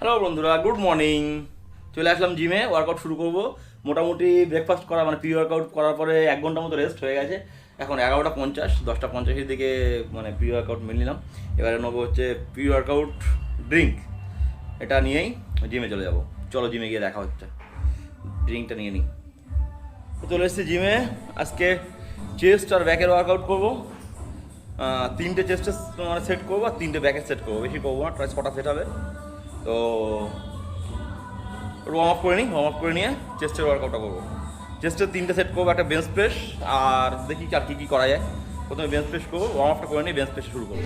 Hello বন্ধুরা, good morning. চলে আসলাম জিমে, ওয়ার্কআউট শুরু করব। মোটামুটি ব্রেকফাস্ট করা মানে প্রি ওয়ার্কআউট করার পরে 1 ঘন্টা মতো রেস্ট হয়ে গেছে। এখন 11টা 50, 10টা 50-এর দিকে মানে প্রি ওয়ার্কআউট মেনে নিলাম। এবারে নেবো হচ্ছে প্রি ওয়ার্কআউট ড্রিঙ্ক, এটা নিয়েই জিমে চলে যাব। চলো জিমে গিয়ে দেখা হচ্ছে, ড্রিঙ্কটা নিয়ে নিই। চলে এসেছি জিমে। আজকে চেস্ট আর ব্যাকের ওয়ার্কআউট করবো। 3টে চেস্টে মানে সেট করবো আর 3টে ব্যাকের সেট করবো, বেশি করবো না, ট্রাই 6টা সেট হবে। তো ওয়ার্ম আপ করে নিই, ওয়ার্ম আপ করে নিয়ে চেস্টের ওয়ার্কআউটটা করবো। চেস্টের 3টে সেট করবো, একটা বেঞ্চ প্রেস, আর দেখি আর কী কী করা যায়। প্রথমে বেঞ্চ প্রেস করবো, ওয়ার্ম আপটা করে নিই, বেঞ্চ প্রেস শুরু করবো।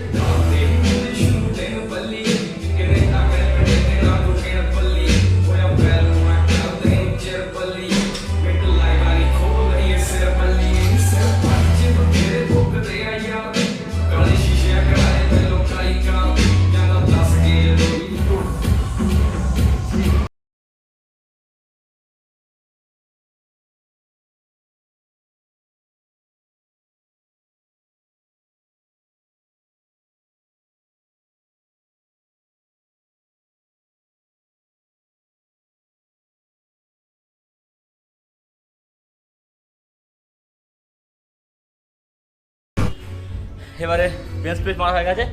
এবারে বেঞ্চ প্রেস মারা হয়ে গেছে।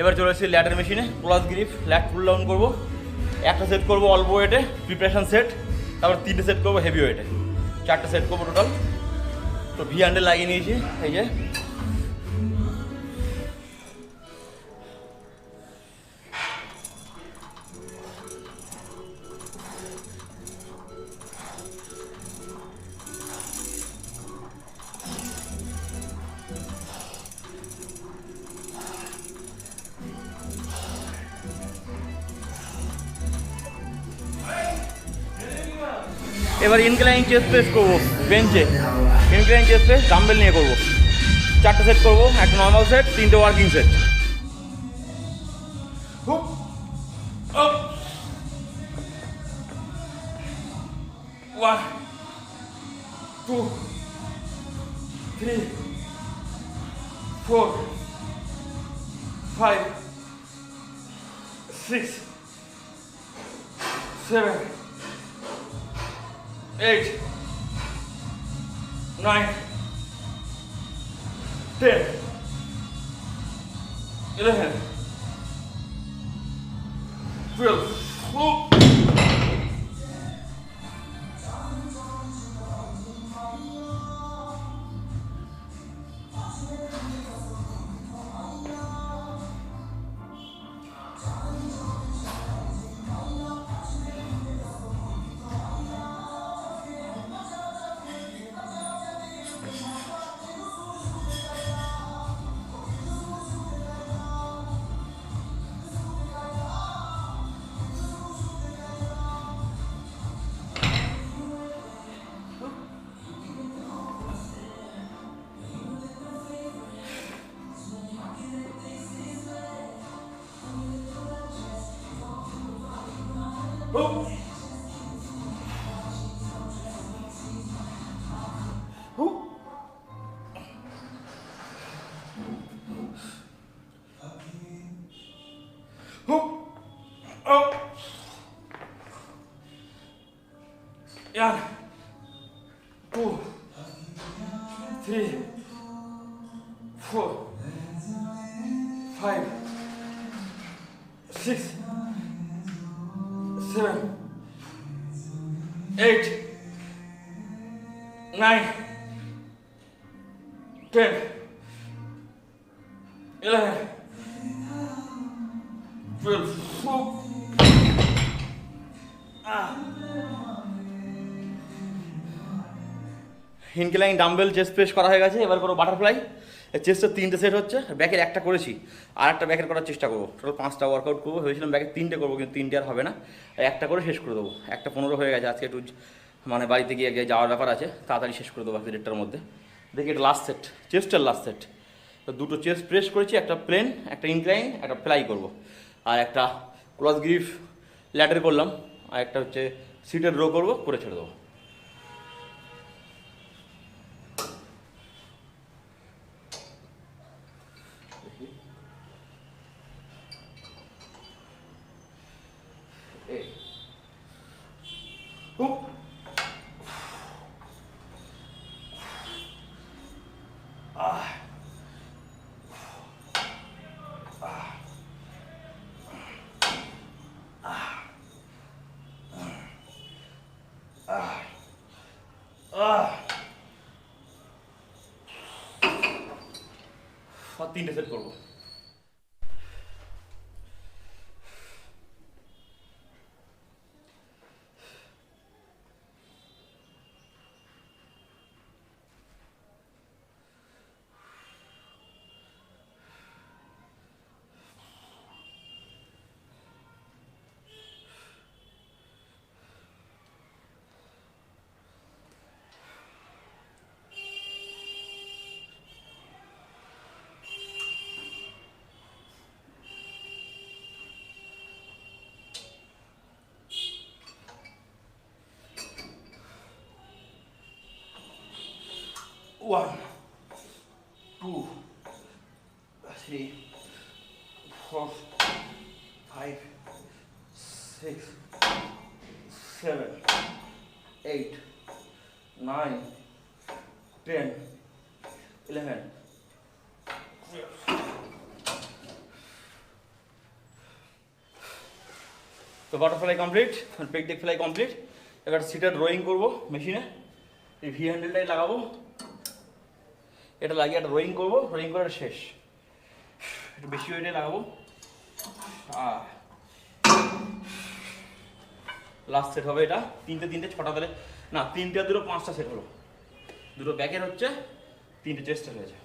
এবার চলে এসেছি ল্যাটের মেশিনে, plus grip lat pull down করবো। একটা সেট করবো অল্প ওয়েটে, প্রিপারেশন সেট। তারপর 3টে সেট করবো হেভি ওয়েটে, 4টে সেট করবো টোটাল। তো ভি হ্যান্ডেল লাগিয়ে নিয়েছি, এই যে। এবার ইনক্লাইন চেস্ট প্রেস করবো বেঞ্চে, ইনক্লাইন চেস্ট প্রেস ডাম্বেল নিয়ে করবো। 4টে সেট করবো, একটা নর্মাল সেট, 3টে working set. One, two, three, four, five, six, seven, 8, 9, 10, 11, 12. One, two, three, four, five, six, seven, 8, 9, 10, 11, 12. Incline dumbbell chest press করা হয়ে গেছে। এবার করো বাটারফ্লাই। চেস্টের 3টে সেট হচ্ছে, ব্যাকের একটা করেছি, আর একটা ব্যাকের করার চেষ্টা করবো। টোটাল 5টা ওয়ার্কআউট করবো, ভেবেছিলাম ব্যাকের 3টে করবো, কিন্তু 3টে আর হবে না, একটা করে শেষ করে দেবো। 1:15 হয়ে গেছে, আজকে একটু মানে বাড়িতে গিয়ে যাওয়ার ব্যাপার আছে, তাড়াতাড়ি শেষ করে দেবো আজকে 1:30টার মধ্যে। দেখি এটা লাস্ট সেট, চেস্টের লাস্ট সেট। তো 2টো চেস্ট প্রেস করেছি, একটা প্লেন, একটা ইনক্লাইন, একটা ফ্লাই করবো, আর একটা ক্রস গ্রিপ ল্যাটার করলাম, আর একটা হচ্ছে সিটের রো করবো, করে ছেড়ে দেবো। এই হুপ আর 3টে সেট করবো। One, 2, 3, 4, 5, 6, 7, 8, 9, 10, 11. তো বাটারফ্লাই কমপ্লিট, পেক ডেক ফ্লাই কমপ্লিট। এবার সিটার ড্রয়িং করবো মেশিনে। এই ভি হ্যান্ডেলটাই লাগাবো, এটা লাগিয়ে একটা রোয়িং করবো, রোয়িং করে শেষ। একটু বেশি ওয়েটে লাগাবো। লাস্ট সেট হবে এটা। 3টে 6টা তাহলে না, 3টে 2 5টা সেট হলো। 2টো ব্যাকের হচ্ছে, 3টে চেস্টের হয়েছে।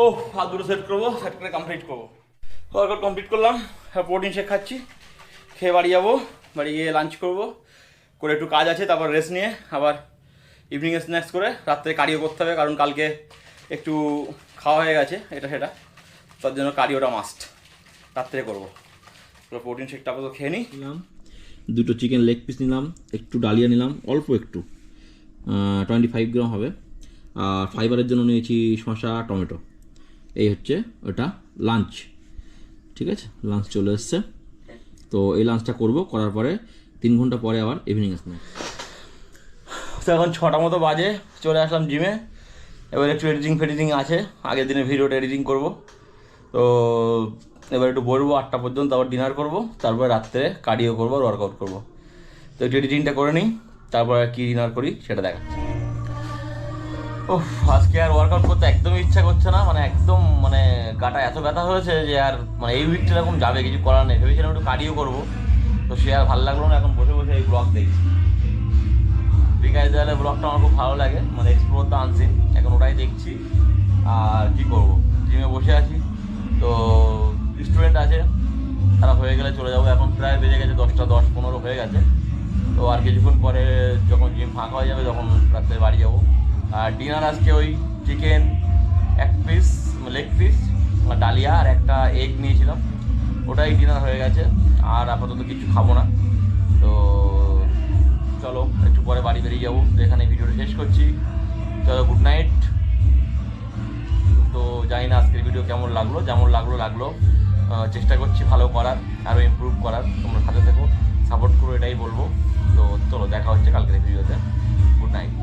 ও আর 2টো সেট করবো, সেট করে কমপ্লিট করবো। ওয়ার্কআউট কমপ্লিট করলাম, প্রোটিন শেক খাচ্ছি, খেয়ে বাড়ি যাবো। বাড়ি গিয়ে লাঞ্চ করবো, করে একটু কাজ আছে, তারপর রেস্ট নিয়ে আবার ইভিনিংয়ে স্ন্যাক্স করে রাত্রে কার্ডিও করতে হবে, কারণ কালকে একটু খাওয়া হয়ে গেছে এটা সেটা, তার জন্য কার্ডিওটা মাস্ট রাত্রে করবো। তো প্রোটিন শেকটা আপাতত খেয়ে নিলাম। 2টো চিকেন লেগ পিস নিলাম, একটু ডালিয়া নিলাম, অল্প একটু 25 গ্রাম হবে। আর ফাইবারের জন্য নিয়েছি শসা টমেটো। এই হচ্ছে ওটা লাঞ্চ, ঠিক আছে? লাঞ্চ চলে এসছে। তো এই লাঞ্চটা করব, করার পরে 3 ঘন্টা পরে আবার ইভিনিং স্ন্যাক্স। তো এখন 6টা মতো বাজে, চলে আসলাম জিমে। এবার একটু এডিটিং আছে, আগের দিনের ভিডিওটা এডিটিং করব। তো এবার একটু বলবো 8টা পর্যন্ত, আবার ডিনার করব, তারপরে রাত্রে কার্ডিও করবো আর ওয়ার্কআউট করবো। তো একটু এডিটিংটা করে নিই, তারপরে কী ডিনার করি সেটা দেখাচ্ছি। ও আজকে আর ওয়ার্কআউট করতে একদমই ইচ্ছা করছে না, মানে একদম মানে গাটা এত ব্যথা হয়েছে যে আর মানে এই উইকটা এরকম যাবে, কিছু করার নেই। ভেবেছিলাম একটু কার্ডিও করবো, তো সে আর ভালো লাগলো না। এখন বসে বসে এই ব্লগ দেখছি, বিকাশ দেওয়ালের ব্লগটা আমার খুব ভালো লাগে, মানে এক্সপ্লোর দ্য আনসিন, এখন ওটাই দেখছি। আর কি করব, জিমে বসে আছি, তো স্টুডেন্ট আছে, তারা হয়ে গেলে চলে যাবো। এখন প্রায় বেজে গেছে 10টা 10-15 হয়ে গেছে। তো আর কিছুক্ষণ পরে যখন জিম ফাঁকা হয়ে যাবে তখন রাত্রে বাড়ি যাবো। আর ডিনার আজকে ওই চিকেন 1 পিস লেগ পিস, ডালিয়া আর একটা এগ নিয়েছিলাম, ওটাই ডিনার হয়ে গেছে। আর আপাতত কিছু খাবো না। তো চলো একটু পরে বাড়ি বেরিয়ে যাবো। তো এখানে ভিডিওটা শেষ করছি, চলো গুড নাইট। তো জানি না আজকের ভিডিও কেমন লাগলো, যেমন লাগলো চেষ্টা করছি ভালো করার, আরও ইমপ্রুভ করার। তোমরা সাথে থেকো, সাপোর্ট করো, এটাই বলবো। তো চলো দেখা হচ্ছে কালকের ভিডিওতে। Good night.